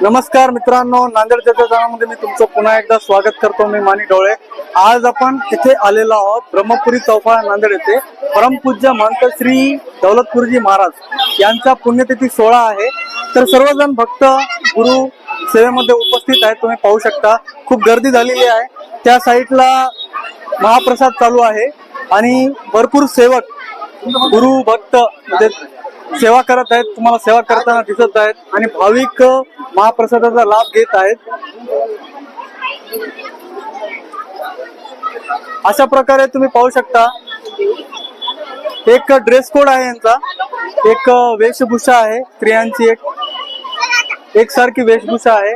नमस्कार मित्रांनो, नांदेड चर्चामध्ये मी तुमचं पुन्हा एकदा स्वागत करतो. मी माणिक डोळे. आज आपण इथे आलेलो आहोत ब्रह्मपुरी चौफा नांदेड येथे परमपूज्य महंत श्री दौलतपुरजी महाराज यांचा पुण्यतिथी सोहळा आहे. तर सर्वजण भक्त गुरु सेवेमध्ये उपस्थित आहेत. तुम्ही पाहू शकता खूप गर्दी झालेली आहे. त्या साईडला महाप्रसाद चालू आहे आणि भरपूर सेवक गुरु भक्त म्हणजे सेवा करत आहेत. तुम्हाला सेवा करताना दिसत आहेत आणि भाविक महाप्रसादाचा लाभ घेत आहेत. अशा प्रकारे तुम्ही पाहू शकता एक ड्रेस कोड आहे यांचा, एक वेशभूषा आहे स्त्रियांची, एक सारखी वेशभूषा आहे.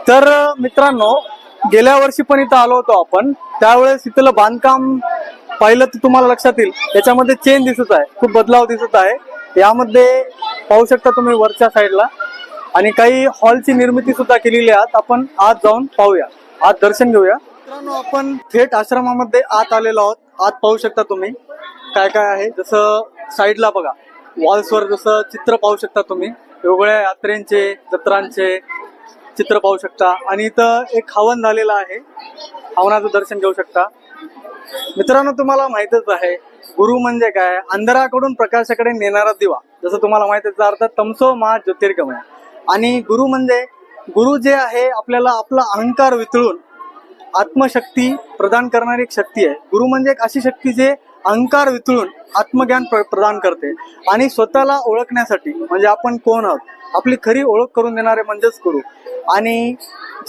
तर मित्रांनो, गेल्या वर्षी पण इथं आलो होतो आपण. त्यावेळेस इथलं बांधकाम पाहिलं तर तुम्हाला लक्षात येईल याच्यामध्ये चेंज दिसत आहे, खूप बदलाव दिसत आहे. यामध्ये पाहू शकता तुम्ही वरच्या साईडला आणि काही हॉलची निर्मिती सुद्धा केलेली आहे. आपण आत जाऊन पाहूया, आत दर्शन घेऊया. मित्रांनो, आपण थेट आश्रमामध्ये आत आलेलो आहोत. आत पाहू शकता तुम्ही काय काय आहे. जसं साईडला बघा वॉल्सवर जसं चित्र पाहू शकता तुम्ही, वेगवेगळ्या यात्रेंचे जत्रांचे चित्र पाहू शकता. आणि इथं एक हवन झालेलं आहे, हवनाचं दर्शन घेऊ शकता. मित्रांनो, तुम्हाला माहितच आहे गुरु म्हणजे काय, अंधाराकडून प्रकाशाकडे नेणारा दिवा. जसं तुम्हाला माहित आहे, अर्थ तमसो मा ज्योतिर्गमय. आणि गुरु म्हणजे गुरु जे आहे आपल्याला आपला अहंकार वितळून आत्मशक्ती प्रदान करणारी एक शक्ती आहे. गुरु म्हणजे एक अशी शक्ती जे अहंकार वितळून आत्मज्ञान प्रदान करते आणि स्वतःला ओळखण्यासाठी म्हणजे आपण कोण आहोत आपली खरी ओळख करून देणारे म्हणजेच गुरु. आणि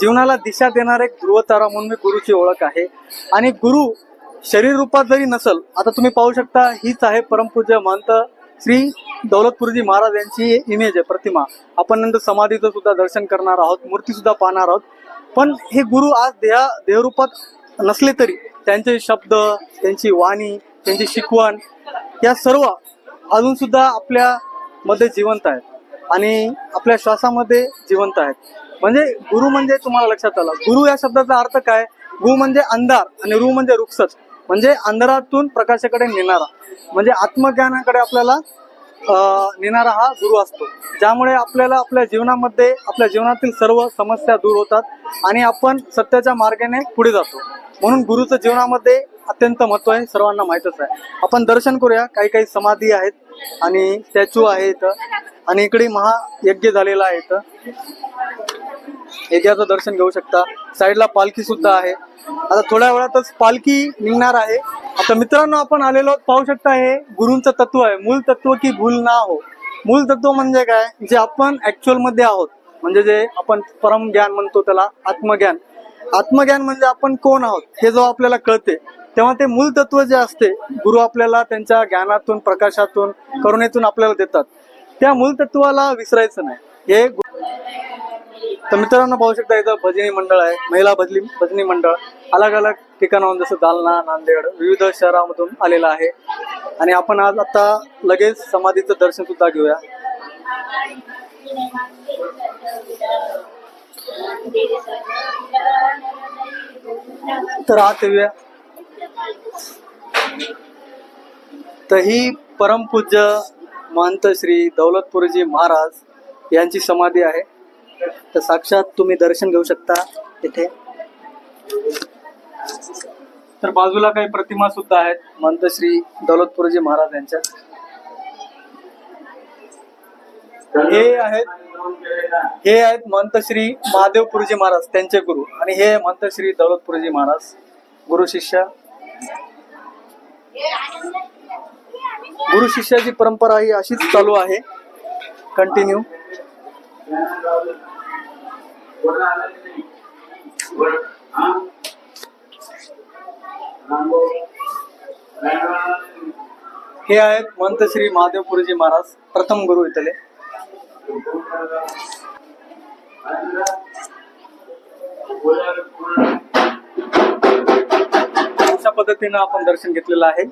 जीवनाला दिशा देणारे एक ध्रुवतारा म्हणून गुरुची ओळख आहे. आणि गुरु शरीर रूपात जरी नसल, आता तुम्ही पाहू शकता हीच आहे परमपूज्य महंत श्री दौलतपुरजी महाराज यांची इमेज आहे, प्रतिमा. आपण नंतर समाधीचं सुद्धा दर्शन करणार आहोत, मूर्ती सुद्धा पाहणार आहोत. पण हे गुरु आज देहरूपात नसले तरी त्यांचे शब्द, त्यांची वाणी, त्यांची शिकवण या सर्व अजून सुद्धा आपल्या मध्ये जिवंत आहेत आणि आपल्या श्वासामध्ये जिवंत आहेत. म्हणजे गुरु म्हणजे तुम्हाला लक्षात आलं, गुरु या शब्दाचा अर्थ काय? गु म्हणजे अंधार आणि रु म्हणजे रुक्षस, म्हणजे अंधारातून प्रकाशाकडे नेणारा, म्हणजे आत्मज्ञानाकडे आपल्याला नेणारा हा गुरु असतो. ज्यामुळे आपल्याला आपल्या जीवनामध्ये आपल्या जीवनातील सर्व समस्या दूर होतात आणि आपण सत्याच्या मार्गाने पुढे जातो. म्हणून गुरुचं जीवनामध्ये अत्यंत महत्व आहे, सर्वांना माहीतच आहे. आपण दर्शन करूया. काही काही समाधी आहेत आणि स्टॅच्यू आहे इथं आणि इकडे महायज्ञ झालेला आहे. इथं यज्ञाचं दर्शन घेऊ शकता. साईडला पालखी सुद्धा आहे. आता थोड्या वेळातच पालखी निघणार आहे. आता मित्रांनो, आपण आलेलो पाहू शकता हे गुरूंचं तत्व आहे, मूल तत्व की भूल ना हो. मूल तत्व म्हणजे काय, जे आपण ऍक्च्युअल मध्ये आहोत, म्हणजे जे आपण परम ज्ञान म्हणतो त्याला आत्मज्ञान. आत्मज्ञान म्हणजे आपण कोण आहोत हे जेव्हा आपल्याला कळते तेव्हा ते मूल तत्व जे असते गुरु आपल्याला त्यांच्या ज्ञानातून, प्रकाशातून, करुणेतून आपल्याला देतात. त्या मूल तत्वाला विसरायचं नाही. हे तर मित्रांनो पाहू शकता इथं भजनी मंडळ आहे, महिला भजनी मंडळ अलग अलग ठिकाणाहून जसं जालना, नांदेड विविध शहरामधून आलेला आहे. आणि आपण आज आता लगेच समाधीचं दर्शन सुद्धा घेऊया. तर आत येऊया. तर ही परमपूज्य महंत श्री दौलतपुरजी महाराज यांची समाधी आहे. तर साक्षात तुम्ही दर्शन घेऊ शकता इथे. तर बाजूला काही प्रतिमा सुद्धा आहेत महंत श्री दौलतपुरजी महाराज यांच्या. हे आहेत महंत श्री महादेवपुरजी महाराज, त्यांचे गुरु. आणि हे महंत श्री दौलतपुरजी महाराज, गुरु शिष्य. गुरु शिष्याची परंपरा ही अशीच चालू आहे, कंटिन्यू. हे आहेत महंत श्री महादेवपुरजी महाराज, प्रथम गुरु इथले. अशा पद्धतीनं आपण दर्शन घेतलेलं आहे.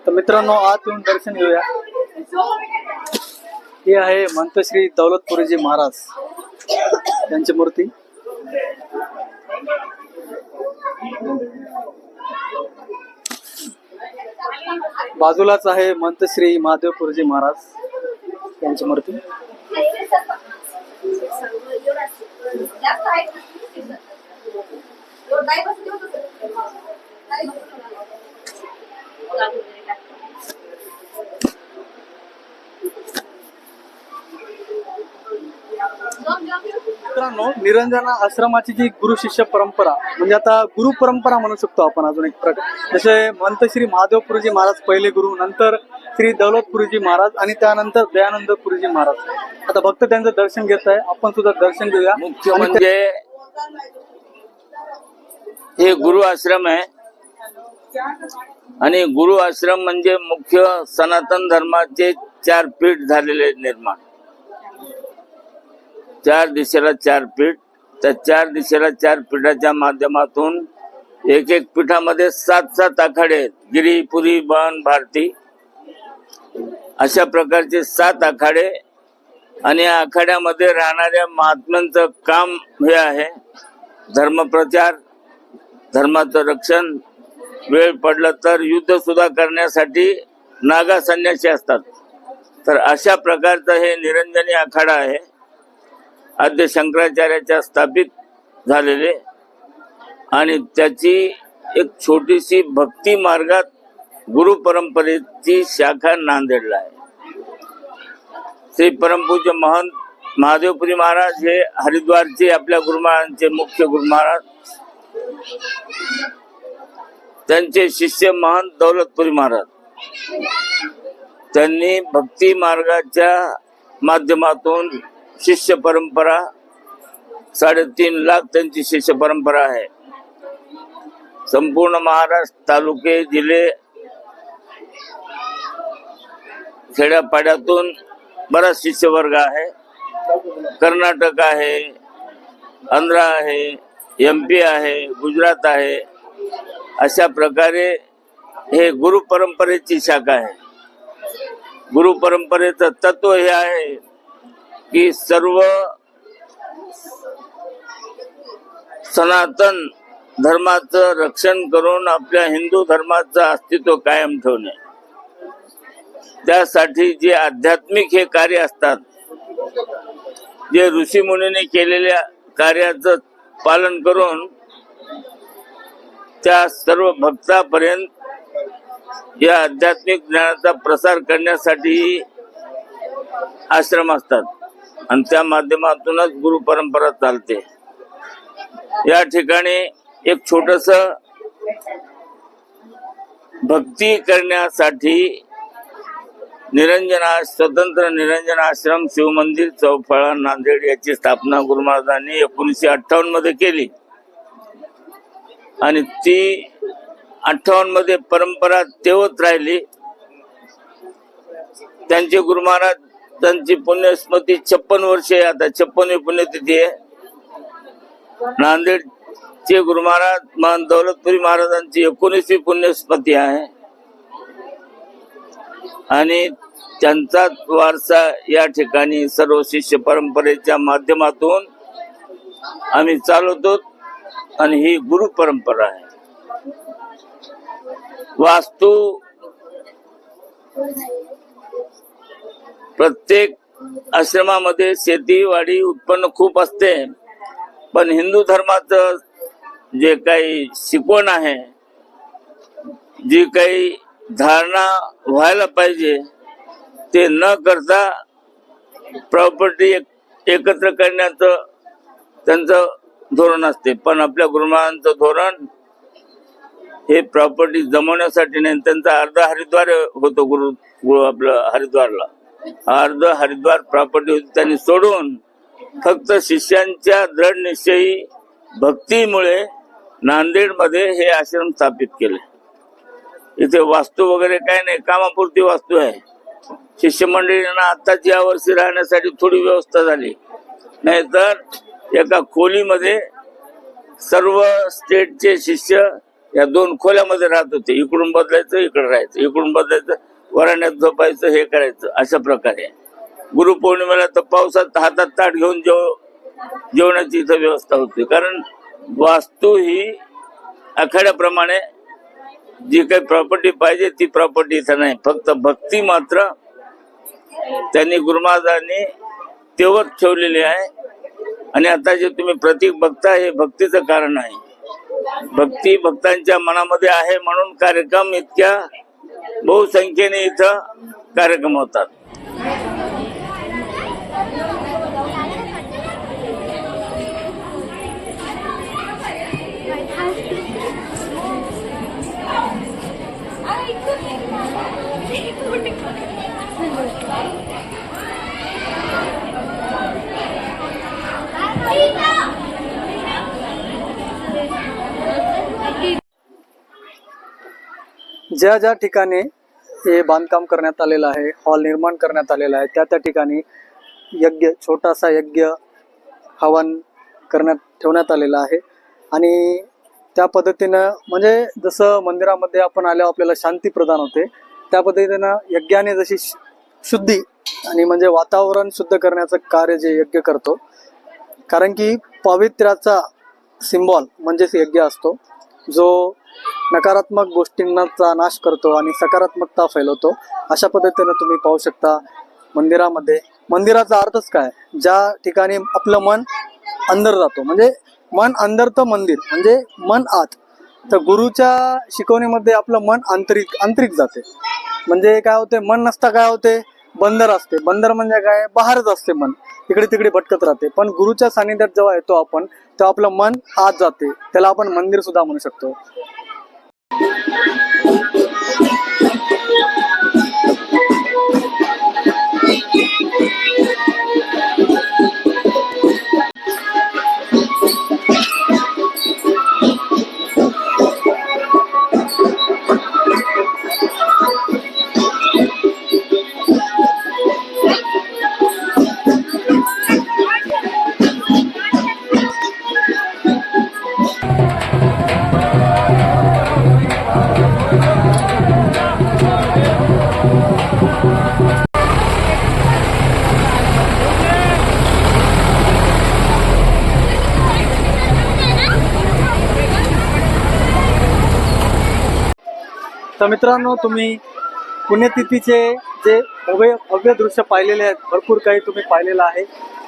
तर मित्रांनो, आत येऊन दर्शन घेऊया. हे आहे महंत श्री दौलतपुरजी महाराज यांची मूर्ती. बाजूलाच आहे महंत श्री महादेवपुरजी महाराज यांची मूर्ती. मित्रांनो, निरंजना आश्रमाची जी गुरु शिष्य परंपरा म्हणजे आता गुरु परंपरा म्हणू शकतो आपण अजून एक प्रकार. जसे महंत श्री महादेवपुरजी महाराज पहिले गुरु, नंतर श्री दौलतपुरजी महाराज आणि त्यानंतर दयानंदपुरजी महाराज. आता भक्त त्यांचं दर्शन घेत आहे, आपण सुद्धा दर्शन घेऊया. मुख्य म्हणजे हे गुरु आश्रम आहे आणि गुरु आश्रम म्हणजे मुख्य सनातन धर्माचे 4 पीठ झालेले निर्माण. 4 दिशेला 4 पीठ, त्या 4 दिशेला 4 पीठाच्या माध्यमातून एक एक पीठामध्ये 7 आखाडे आहेत. गिरी, पुरी, बन, भारती अशा प्रकारचे 7 आखाडे आणि या आखाड्यामध्ये राहणाऱ्या महात्म्यांचं काम हे आहे धर्मप्रचार, धर्माचं रक्षण, वेळ पडलं तर युद्ध सुद्धा करण्यासाठी नागा संन्यासी असतात. तर अशा प्रकारचं हे निरंजनी आखाडा आहे, आद्य शंकराचार्याच्या स्थापित झालेले. आणि त्याची एक छोटीशी भक्ती मार्गात गुरु परंपरेची शाखा नांदेडला आहे. श्री परमपूज्य महंत महादेवपुरी महाराज हे हरिद्वारचे आपल्या गुरुमहाराजांचे मुख्य गुरुमहाराज, त्यांचे शिष्य महंत दौलतपुरी महाराज. त्यांनी भक्ती मार्गाच्या माध्यमातून शिष्य परंपरा 3.5 लाख त्यांची शिष्य परंपरा आहे. संपूर्ण महाराष्ट्र, तालुके, जिल्हे, खेड्यापाड्यातून बराच शिष्यवर्ग आहे. कर्नाटक आहे, आंध्र आहे, MP आहे, गुजरात आहे. अशा प्रकारे हे गुरु परंपरेची शाखा आहे. गुरु परंपरेचं तत्व हे आहे की सर्व सनातन धर्माचं रक्षण करून आपल्या हिंदू धर्माचं अस्तित्व कायम ठेवणे. त्यासाठी जे आध्यात्मिक हे कार्य असतात, जे ऋषीमुनीने केलेल्या कार्याचं पालन करून त्या सर्व भक्तापर्यंत या आध्यात्मिक ज्ञानाचा प्रसार करण्यासाठी आश्रम असतात आणि त्या माध्यमातूनच गुरु परंपरा चालते. या ठिकाणी एक छोटस भक्ती करण्यासाठी स्वतंत्र निरंजन आश्रम शिवमंदिर चौफळा नांदेड याची स्थापना गुरु महाराजांनी 1958 मध्ये केली आणि ती 58 मध्ये परंपरा तेवत राहिली. त्यांचे गुरु महाराज त्यांची पुण्यस्मृती 56 वर्षे, आता 56वी पुण्यतिथी आहे. नांदेडचे गुरु महाराज महंत दौलतपुरी महाराजांची 19वी पुण्यस्मृती आहे आणि त्यांचाच वारसा या ठिकाणी सर्व शिष्य परंपरेच्या माध्यमातून आम्ही चालवतो आणि ही गुरु परंपरा आहे. वास्तू प्रत्येक आश्रमामध्ये शेतीवाडी उत्पन्न खूप असते, पण हिंदू धर्माचं जे काही शिकवण आहे, जी काही धारणा व्हायला पाहिजे ते न करता प्रॉपर्टी एकत्र करण्याचं त्यांचं धोरण असते. पण आपल्या गुरुमहाराजांचं धोरण हे प्रॉपर्टी जमवण्यासाठी नाही. त्यांचा अर्ध हरिद्वार होतो गुरु आपलं हरिद्वारला, अर्ध हरिद्वार प्रॉपर्टी होती. त्यांनी सोडून फक्त शिष्यांच्या दृढ निश्चयी भक्तीमुळे नांदेडमध्ये हे आश्रम स्थापित केले. इथे वास्तू वगैरे काय नाही, कामापुरती वास्तू आहे. शिष्यमंडळींना आताच या वर्षी राहण्यासाठी थोडी व्यवस्था झाली, नाहीतर एका खोलीमध्ये सर्व स्टेटचे शिष्य या 2 खोल्यामध्ये राहत होते. इकडून बदलायचं, इकडे राहायचं, इकडून बदलायचं, वराण्यात झोपायचं, हे करायचं. अशा प्रकारे गुरुपौर्णिमेला तर पावसात हातात ताट घेऊन जेवणाची इथं व्यवस्था होती. कारण वास्तू ही आखाड्याप्रमाणे जी काही प्रॉपर्टी पाहिजे ती प्रॉपर्टी इथं नाही, फक्त भक्ती मात्र त्यांनी गुरुमहाराजांनी तेवढ ठेवलेली आहे. आणि आता जे तुम्ही प्रतीक बघता हे भक्तीचं कारण आहे. भक्ती भक्तांच्या मनामध्ये आहे म्हणून कार्यक्रम इतक्या बहुसंख्येने इथं कार्यक्रम होतात. ज्या ज्या ठिकाणी हे बांधकाम करण्यात आलेलं आहे, हॉल निर्माण करण्यात आलेला आहे, त्या त्या ठिकाणी यज्ञ, छोटासा यज्ञ हवन ठेवण्यात आलेला आहे. आणि त्या पद्धतीनं म्हणजे जसं मंदिरामध्ये आपण आल्यावर आपल्याला शांती प्रदान होते, त्या पद्धतीनं यज्ञाने जशी शुद्धी आणि म्हणजे वातावरण शुद्ध करण्याचं कार्य जे यज्ञ करतो, कारण की पावित्र्याचा सिम्बॉल म्हणजेच यज्ञ असतो, जो नकारात्मक गोष्टींचा नाश करतो आणि सकारात्मकता फैलवतो. अशा पद्धतीने तुम्ही पाहू शकता मंदिरामध्ये. मंदिराचा अर्थच काय, ज्या ठिकाणी आपलं मन अंदर जातो, म्हणजे मन अंदर तर मंदिर म्हणजे मन आत. तर गुरुच्या शिकवणीमध्ये आपलं मन आंतरिक जाते. म्हणजे काय होते, मन नसता काय होते, बंदर असते. बंदर म्हणजे काय, बाहेरच असते मन, इकडे तिकडे भटकत राहते. पण गुरुच्या सानिध्यात जेव्हा येतो आपण, तेव्हा आपलं मन आत जाते. त्याला आपण मंदिर सुद्धा म्हणू शकतो. तर मित्रांनो, तुम्ही पुण्यतिथीचे जे भव्य दृश्य पाहिलेले आहेत, भरपूर काही तुम्ही पाहिलेलं आहे.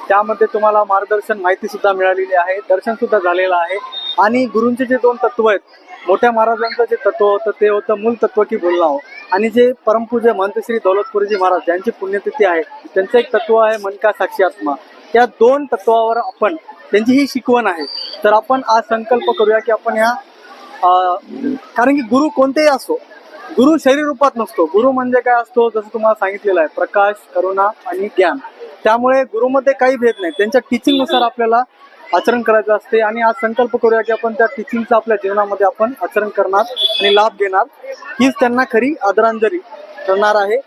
त्यामध्ये तुम्हाला मार्गदर्शन, माहिती सुद्धा मिळालेली आहे, दर्शन सुद्धा झालेलं आहे. आणि गुरूंचे जे 2 तत्व आहेत, मोठ्या महाराजांचं जे तत्व होतं ते होतं मूल तत्व की बोलणं, आणि जे परमपूज्य महंत श्री दौलतपुरीजी महाराज ज्यांची पुण्यतिथी आहे, त्यांचं एक तत्व आहे मन का साक्षी आत्मा. त्या 2 तत्वावर आपण, त्यांची ही शिकवण आहे. तर आपण आज संकल्प करूया की आपण ह्या कारण की गुरु कोणतेही असो, गुरु शरीर रूपात नसतो. गुरु म्हणजे काय असतो, जसं तुम्हाला सांगितलेलं आहे, प्रकाश, करुणा आणि ज्ञान. त्यामुळे गुरुमध्ये काही भेद नाही, त्यांच्या टीचिंग नुसार आपल्याला आचरण करायचं असते. आणि आज संकल्प करूया की आपण त्या टीचिंगचा आपल्या जीवनामध्ये आपण आचरण करणार आणि लाभ घेणार. हीच त्यांना खरी आदरांजली ठरणार आहे.